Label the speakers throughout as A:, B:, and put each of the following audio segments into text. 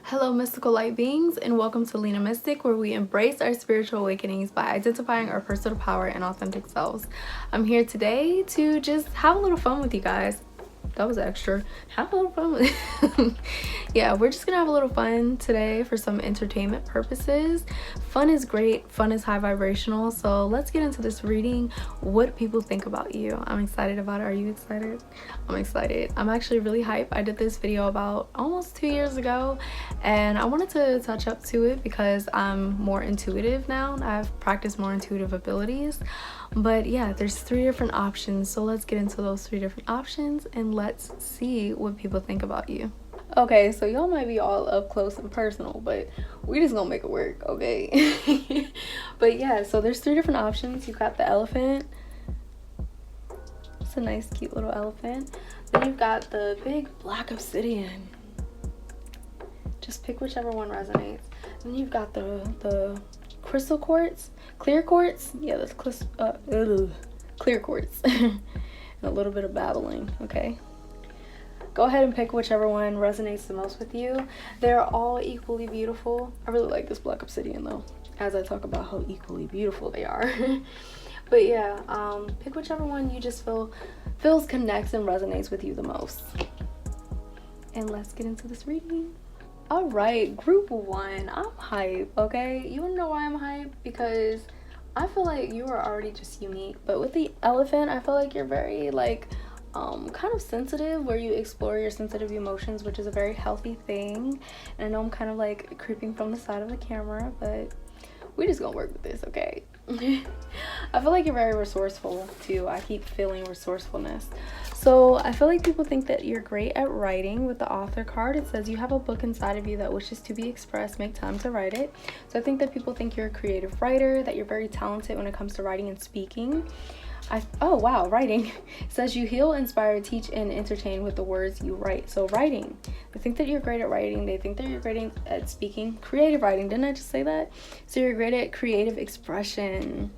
A: Hello, mystical light beings, and welcome to Lena Mystic, where we embrace our spiritual awakenings by identifying our personal power and authentic selves. I'm here today to just have a little fun with you guys. That was extra. Have a little fun with yeah, we're just gonna have a little fun today for some entertainment purposes. Fun is great, fun is high vibrational, so let's get into this reading. What people think about you. I'm excited about it. Are you excited? I'm excited. I'm actually really hyped. I did this video about almost 2 years ago, and I wanted to touch up to it because I'm more intuitive now. I've practiced more intuitive abilities. But yeah, there's 3 different options, so let's get into those 3 different options and let's see what people think about you. Okay, so y'all might be all up close and personal, but we just gonna make it work, okay? But yeah, so there's 3 different options. You've got the elephant. It's a nice cute little elephant. Then you've got the big black obsidian. Just pick whichever one resonates. Then you've got the crystal quartz, clear quartz. Yeah, that's clear quartz. And a little bit of babbling. Okay, go ahead and pick whichever one resonates the most with you. They're all equally beautiful. I really like this black obsidian though, as I talk about how equally beautiful they are. But yeah, pick whichever one you just feels connects and resonates with you the most. And let's get into this reading. All right, group 1, I'm hype, okay? You wanna know why I'm hype? Because I feel like you are already just unique, but with the elephant, I feel like you're very kind of sensitive, where you explore your sensitive emotions, which is a very healthy thing. And I know I'm kind of like creeping from the side of the camera, but we just gonna work with this, okay? I feel like you're very resourceful too. I keep feeling resourcefulness. So I feel like people think that you're great at writing. With the author card, it says you have a book inside of you that wishes to be expressed. Make time to write it. So I think that people think you're a creative writer, that you're very talented when it comes to writing and speaking. Oh wow, writing. It says you heal, inspire, teach, and entertain with the words you write. So writing. They think that you're great at writing. They think that you're great at speaking. Creative writing. Didn't I just say that? So you're great at creative expression.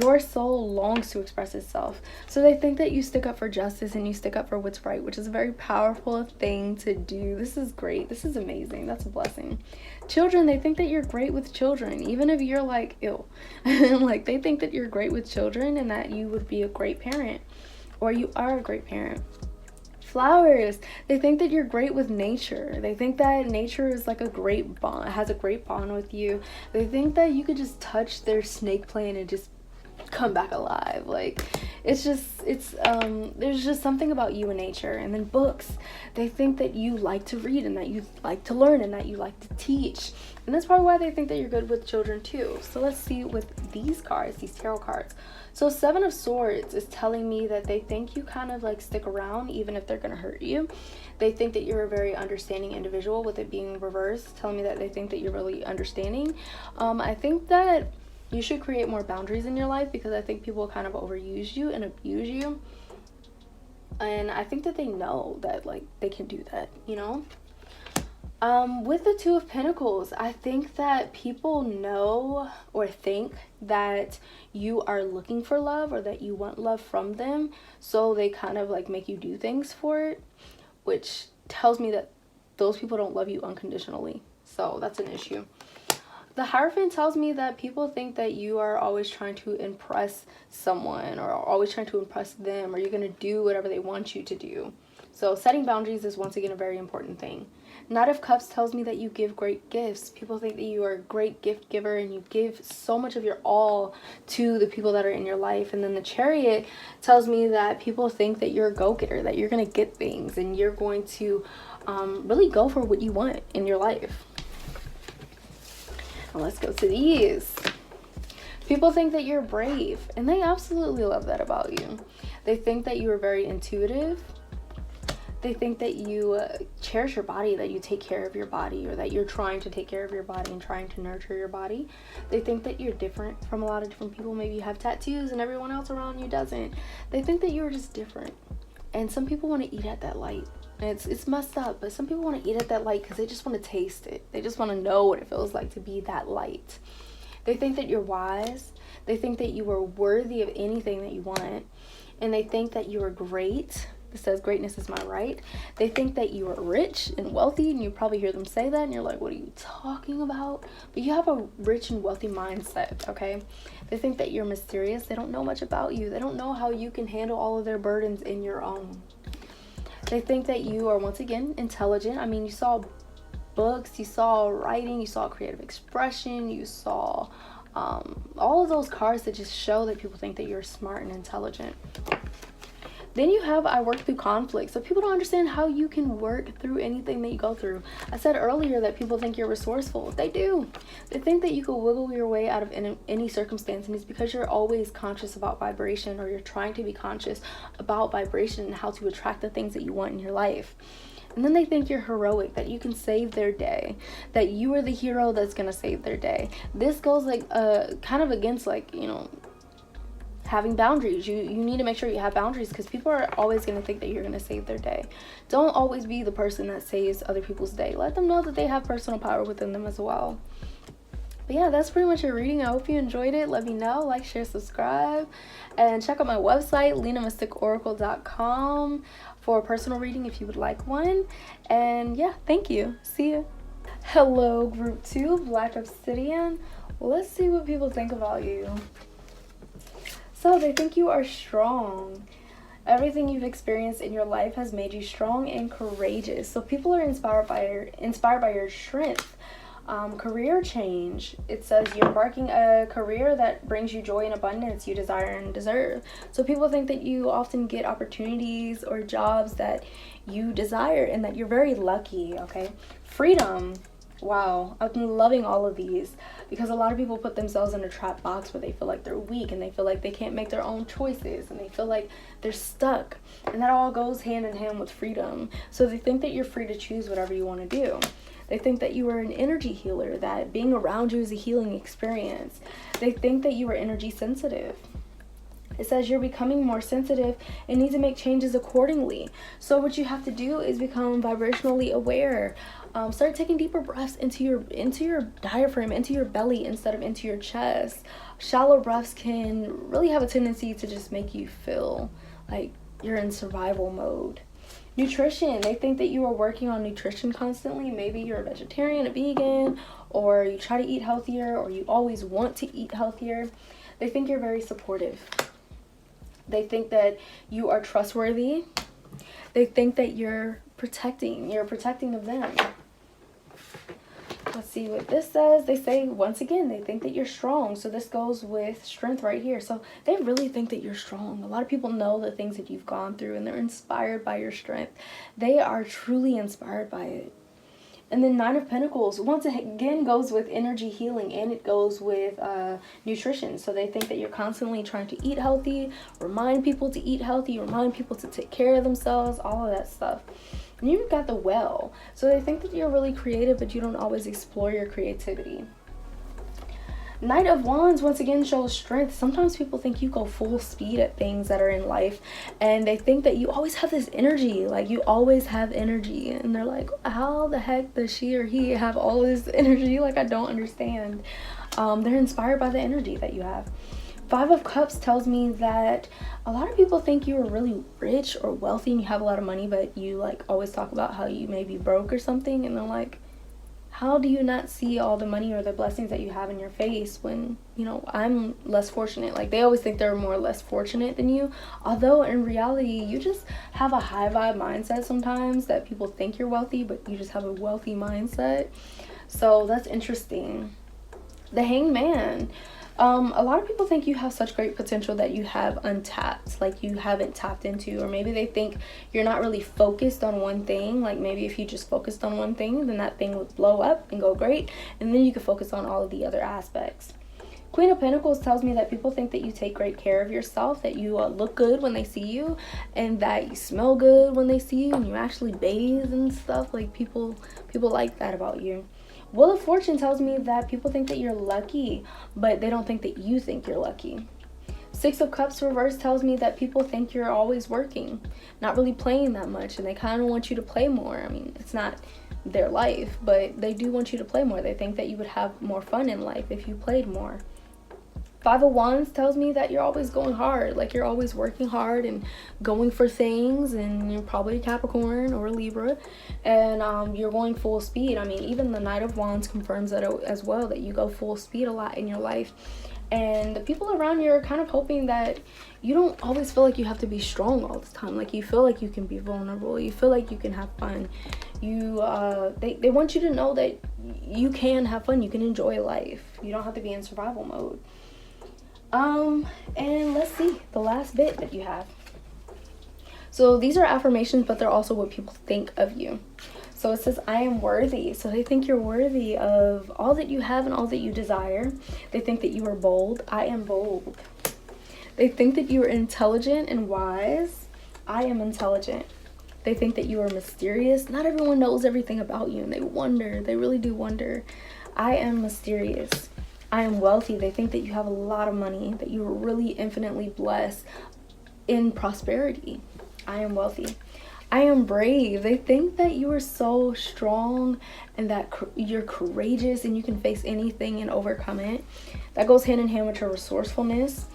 A: Your soul longs to express itself. So they think that you stick up for justice and you stick up for what's right, which is a very powerful thing to do. This is great. This is amazing. That's a blessing. Children, they think that you're great with children, even if you're like ill. Like, they think that you're great with children and that you would be a great parent, or you are a great parent. Flowers, they think that you're great with nature. They think that nature is like a great bond, has a great bond with you. They think that you could just touch their snake plant and just come back alive. Like, there's just something about you and nature. And then books, they think that you like to read and that you like to learn and that you like to teach, and that's probably why they think that you're good with children too. So let's see with these cards, these tarot cards. So 7 of Swords is telling me that they think you kind of like stick around even if they're gonna hurt you. They think that you're a very understanding individual, with it being reversed, telling me that they think that you're really understanding. I think that you should create more boundaries in your life, because I think people kind of overuse you and abuse you. And I think that they know that, like, they can do that, you know? With the 2 of Pentacles, I think that people know or think that you are looking for love, or that you want love from them. So they kind of like make you do things for it, which tells me that those people don't love you unconditionally. So that's an issue. The Hierophant tells me that people think that you are always trying to impress someone, or always trying to impress them, or you're going to do whatever they want you to do. So setting boundaries is once again a very important thing. Knight of Cups tells me that you give great gifts. People think that you are a great gift giver and you give so much of your all to the people that are in your life. And then the Chariot tells me that people think that you're a go-getter, that you're going to get things and you're going to really go for what you want in your life. Now let's go to these. People think that you're brave, and they absolutely love that about you. They think that you are very intuitive. They think that you cherish your body, that you take care of your body, or that you're trying to take care of your body and trying to nurture your body. They think that you're different from a lot of different people. Maybe you have tattoos and everyone else around you doesn't. They think that you're just different. And some people want to eat at that light. It's messed up, but some people want to eat at that light because they just want to taste it. They just want to know what it feels like to be that light. They think that you're wise. They think that you are worthy of anything that you want. And they think that you are great that says greatness is my right. They think that you are rich and wealthy, and you probably hear them say that and you're like, what are you talking about? But you have a rich and wealthy mindset, okay? They think that you're mysterious. They don't know much about you. They don't know how you can handle all of their burdens in your own. They think that you are, once again, intelligent. I mean, you saw books, you saw writing, you saw creative expression, you saw all of those cards that just show that people think that you're smart and intelligent. Then you have, I work through conflict. So people don't understand how you can work through anything that you go through. I said earlier that people think you're resourceful. They do. They think that you can wiggle your way out of any circumstance, and it's because you're always conscious about vibration, or you're trying to be conscious about vibration and how to attract the things that you want in your life. And then they think you're heroic, that you can save their day, that you are the hero that's going to save their day. This goes like kind of against, like, you know, having boundaries. You need to make sure you have boundaries, because people are always going to think that you're going to save their day. Don't always be the person that saves other people's day. Let them know that they have personal power within them as well. But yeah, that's pretty much your reading. I hope you enjoyed it. Let me know. Like, share, subscribe, and check out my website, lenamysticoracle.com, for a personal reading if you would like one. And yeah, thank you. See ya. Hello, group 2, Black Obsidian. Let's see what people think about you. So they think you are strong. Everything you've experienced in your life has made you strong and courageous. So people are inspired by your strength. Career change. It says you're embarking a career that brings you joy and abundance you desire and deserve. So people think that you often get opportunities or jobs that you desire and that you're very lucky, okay? Freedom. Wow, I'm loving all of these, because a lot of people put themselves in a trap box where they feel like they're weak and they feel like they can't make their own choices and they feel like they're stuck. And that all goes hand in hand with freedom. So they think that you're free to choose whatever you want to do. They think that you are an energy healer, that being around you is a healing experience. They think that you are energy sensitive. It says you're becoming more sensitive and need to make changes accordingly. So what you have to do is become vibrationally aware. Start taking deeper breaths into your diaphragm, into your belly instead of into your chest. Shallow breaths can really have a tendency to just make you feel like you're in survival mode. Nutrition. They think that you are working on nutrition constantly. Maybe you're a vegetarian, a vegan, or you try to eat healthier, or you always want to eat healthier. They think you're very supportive. They think that you are trustworthy. They think that you're protecting of them. Let's see what this says. They say, once again, they think that you're strong. So this goes with strength right here. So they really think that you're strong. A lot of people know the things that you've gone through and they're inspired by your strength. They are truly inspired by it. And then 9 of Pentacles, once again, goes with energy healing, and it goes with nutrition. So they think that you're constantly trying to eat healthy, remind people to eat healthy, remind people to take care of themselves, all of that stuff. And you've got the Well. So they think that you're really creative, but you don't always explore your creativity. Knight of Wands, once again, shows strength. Sometimes people think you go full speed at things that are in life, and they think that you always have this energy, like you always have energy, and they're like, how the heck does she or he have all this energy? Like, I don't understand. They're inspired by the energy that you have. 5 of Cups tells me that a lot of people think you are really rich or wealthy and you have a lot of money, but you like always talk about how you may be broke or something, and they're like, how do you not see all the money or the blessings that you have in your face when, you know, I'm less fortunate? Like, they always think they're more or less fortunate than you, although in reality you just have a high vibe mindset sometimes, that people think you're wealthy, but you just have a wealthy mindset. So that's interesting. The Hanged Man. A lot of people think you have such great potential that you have untapped, like you haven't tapped into, or maybe they think you're not really focused on one thing. Like, maybe if you just focused on one thing, then that thing would blow up and go great, and then you could focus on all of the other aspects. Queen of Pentacles tells me that people think that you take great care of yourself, that you look good when they see you, and that you smell good when they see you, and you actually bathe and stuff. Like, people like that about you. Wheel of Fortune tells me that people think that you're lucky, but they don't think that you think you're lucky. 6 of Cups reverse tells me that people think you're always working, not really playing that much, and they kind of want you to play more. I mean, it's not their life, but they do want you to play more. They think that you would have more fun in life if you played more. Five of Wands tells me that you're always going hard, like you're always working hard and going for things, and you're probably a Capricorn or a Libra, and you're going full speed. I mean, even the Knight of Wands confirms that as well, that you go full speed a lot in your life. And the people around you are kind of hoping that you don't always feel like you have to be strong all the time. Like, you feel like you can be vulnerable. You feel like you can have fun. They want you to know that you can have fun. You can enjoy life. You don't have to be in survival mode. And let's see the last bit that you have. So these are affirmations, but they're also what people think of you. So it says, I am worthy. So they think you're worthy of all that you have and all that you desire. They think that you are bold. I am bold. They think that you are intelligent and wise. I am intelligent. They think that you are mysterious. Not everyone knows everything about you, and they wonder. They really do wonder. I am mysterious. I am wealthy. They think that you have a lot of money, that you are really infinitely blessed in prosperity. I am wealthy. I am brave. They think that you are so strong and that you're courageous and you can face anything and overcome it. That goes hand in hand with your resourcefulness.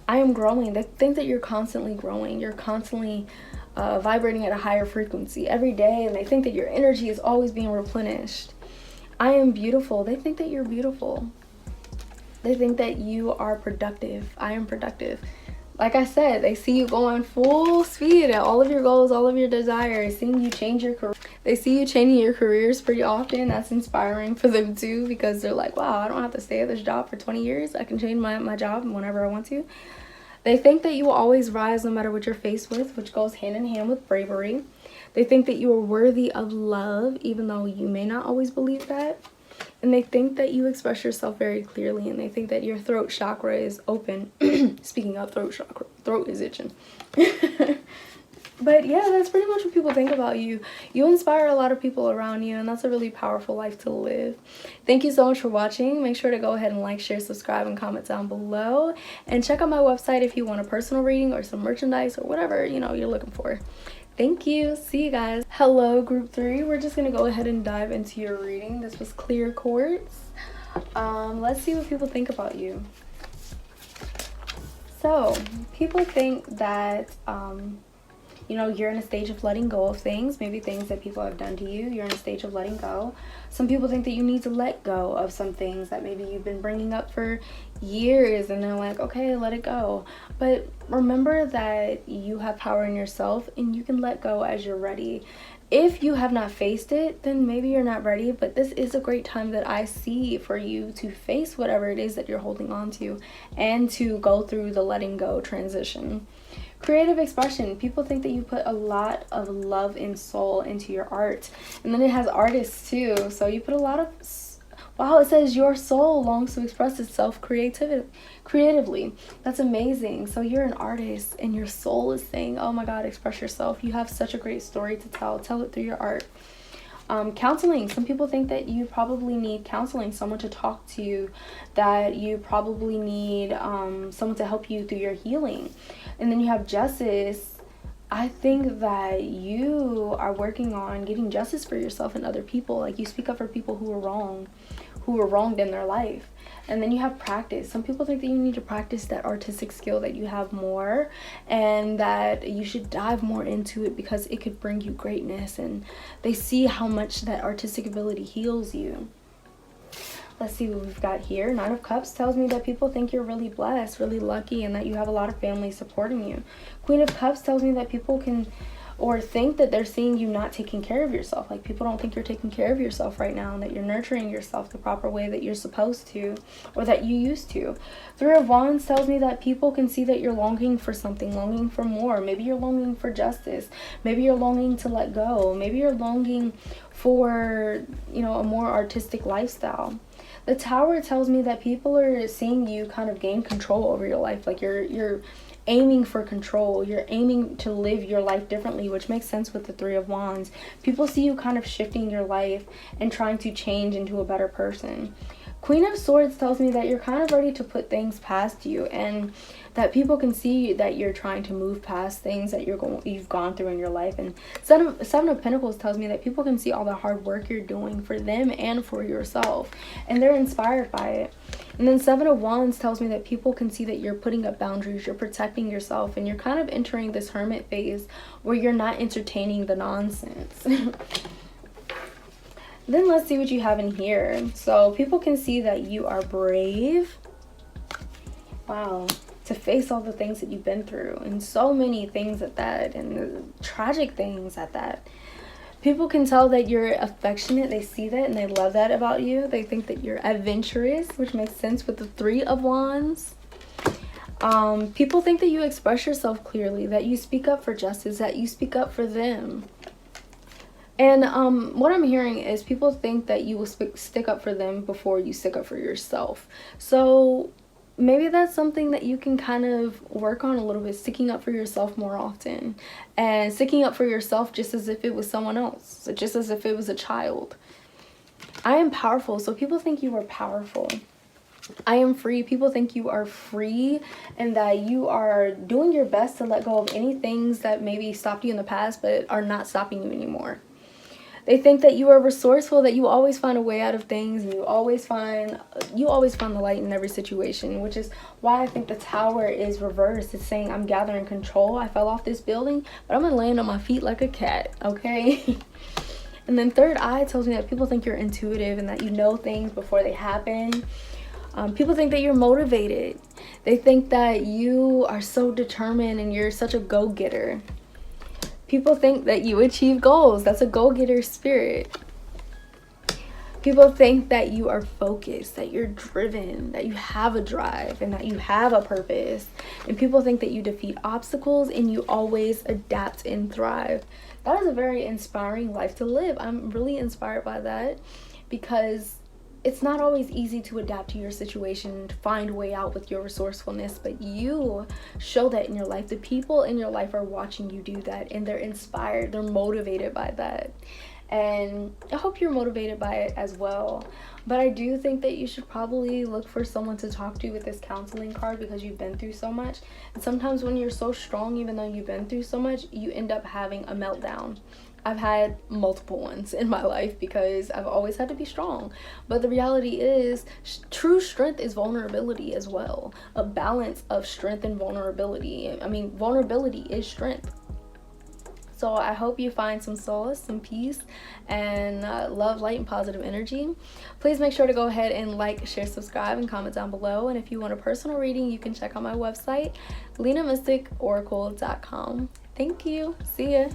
A: I am growing. They think that you're constantly growing. You're constantly vibrating at a higher frequency every day, and they think that your energy is always being replenished. I am beautiful. They think that you're beautiful. They think that you are productive. I am productive. Like I said, they see you going full speed at all of your goals, all of your desires, seeing you change your career. They see you changing your careers pretty often. That's inspiring for them too, because they're like, wow, I don't have to stay at this job for 20 years. I can change my job whenever I want to. They think that you will always rise no matter what you're faced with, which goes hand in hand with bravery. They think that you are worthy of love, even though you may not always believe that. And they think that you express yourself very clearly, and they think that your throat chakra is open. Speaking of throat chakra, throat is itching. But yeah, that's pretty much what people think about you. You inspire a lot of people around you, and that's a really powerful life to live. Thank you so much for watching. Make sure to go ahead and like, share, subscribe, and comment down below. And check out my website if you want a personal reading or some merchandise or whatever, you know, you're looking for. Thank you. See you guys. Hello, group 3. We're just going to go ahead and dive into your reading. This was clear quartz. Let's see what people think about you. So, people think that, you know, you're in a stage of letting go of things. Maybe things that people have done to you. You're in a stage of letting go. Some people think that you need to let go of some things that maybe you've been bringing up for years, and they're like, okay, let it go. But remember that you have power in yourself, and you can let go as you're ready. If you have not faced it, then maybe you're not ready, but this is a great time that I see for you to face whatever it is that you're holding on to, and to go through the letting go transition. Creative expression. People think that you put a lot of love and soul into your art. And then it has artists too. So you put a lot of... Wow, it says your soul longs to express itself creatively. That's amazing. So you're an artist and your soul is saying, oh my God, express yourself. You have such a great story to tell. Tell it through your art. Counseling. Some people think that you probably need counseling, someone to talk to, that you probably need someone to help you through your healing. And then you have justice. I think that you are working on getting justice for yourself and other people. Like, you speak up for people who are wronged in their life. And then you have practice. Some people think that you need to practice that artistic skill that you have more, and that you should dive more into it because it could bring you greatness, and they see how much that artistic ability heals you. Let's see what we've got here. Nine of Cups tells me that people think you're really blessed, really lucky, and that you have a lot of family supporting you. Queen of Cups tells me that people can or think that they're seeing you not taking care of yourself. Like, people don't think you're taking care of yourself right now, and that you're nurturing yourself the proper way that you're supposed to, or that you used to. Three of Wands tells me that people can see that you're longing for something, longing for more. Maybe you're longing for justice. Maybe you're longing to let go. Maybe you're longing for, you know, a more artistic lifestyle. The Tower tells me that people are seeing you kind of gain control over your life. Like, you're aiming for control. You're aiming to live your life differently, which makes sense with the Three of Wands. People see you kind of shifting your life and trying to change into a better person. Queen of Swords tells me that you're kind of ready to put things past you, and that people can see that you're trying to move past things that you've gone through in your life. And Seven of Pentacles tells me that people can see all the hard work you're doing for them and for yourself, and they're inspired by it. And then 7 of Wands tells me that people can see that you're putting up boundaries, you're protecting yourself, and you're kind of entering this hermit phase where you're not entertaining the nonsense. Then let's see what you have in here. So people can see that you are brave. Wow. To face all the things that you've been through, and so many things at that, and tragic things at that. People can tell that you're affectionate. They see that and they love that about you. They think that you're adventurous, which makes sense with the 3 of Wands. People think that you express yourself clearly, that you speak up for justice, that you speak up for them. And what I'm hearing is people think that you will stick up for them before you stick up for yourself. So maybe that's something that you can kind of work on a little bit, sticking up for yourself more often, and sticking up for yourself just as if it was someone else, just as if it was a child. I am powerful, so people think you are powerful. I am free. People think you are free and that you are doing your best to let go of any things that maybe stopped you in the past but are not stopping you anymore. They think that you are resourceful, that you always find a way out of things, and you always find the light in every situation, which is why I think the Tower is reversed. It's saying I'm gathering control. I fell off this building, but I'm going to land on my feet like a cat, okay? And then 3rd eye tells me that people think you're intuitive and that you know things before they happen. People think that you're motivated. They think that you are so determined and you're such a go-getter. People think that you achieve goals. That's a go-getter spirit. People think that you are focused, that you're driven, that you have a drive, and that you have a purpose. And people think that you defeat obstacles and you always adapt and thrive. That is a very inspiring life to live. I'm really inspired by that because it's not always easy to adapt to your situation, to find a way out with your resourcefulness, but you show that in your life. The people in your life are watching you do that, and they're inspired, they're motivated by that. And I hope you're motivated by it as well. But I do think that you should probably look for someone to talk to with this counseling card because you've been through so much. And sometimes when you're so strong, even though you've been through so much, you end up having a meltdown. I've had multiple ones in my life because I've always had to be strong. But the reality is, true strength is vulnerability as well. A balance of strength and vulnerability. I mean, vulnerability is strength. So I hope you find some solace, some peace, and love, light, and positive energy. Please make sure to go ahead and like, share, subscribe, and comment down below. And if you want a personal reading, you can check out my website, LenaMysticOracle.com. Thank you. See ya.